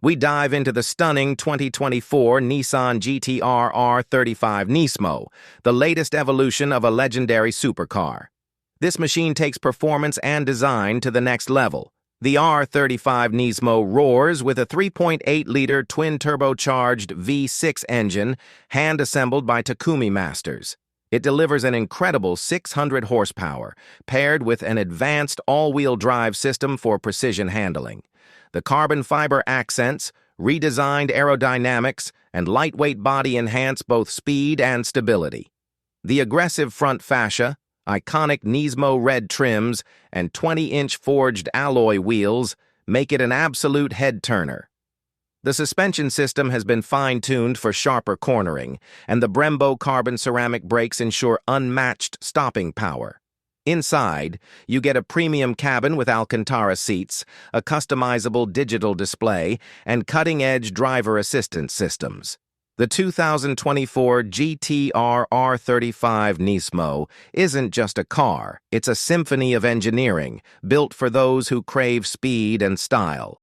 we dive into the stunning 2024 Nissan GT-R R35 Nismo, the latest evolution of a legendary supercar. This machine takes performance and design to the next level. The R35 Nismo roars with a 3.8-liter twin-turbocharged V6 engine, hand-assembled by Takumi masters. It delivers an incredible 600 horsepower, paired with an advanced all-wheel drive system for precision handling. The carbon fiber accents, redesigned aerodynamics, and lightweight body enhance both speed and stability. The aggressive front fascia, iconic Nismo red trims, and 20-inch forged alloy wheels make it an absolute head-turner. The suspension system has been fine-tuned for sharper cornering, and the Brembo carbon ceramic brakes ensure unmatched stopping power. Inside, you get a premium cabin with Alcantara seats, a customizable digital display, and cutting-edge driver assistance systems. The 2024 GT-R R35 Nismo isn't just a car, it's a symphony of engineering, built for those who crave speed and style.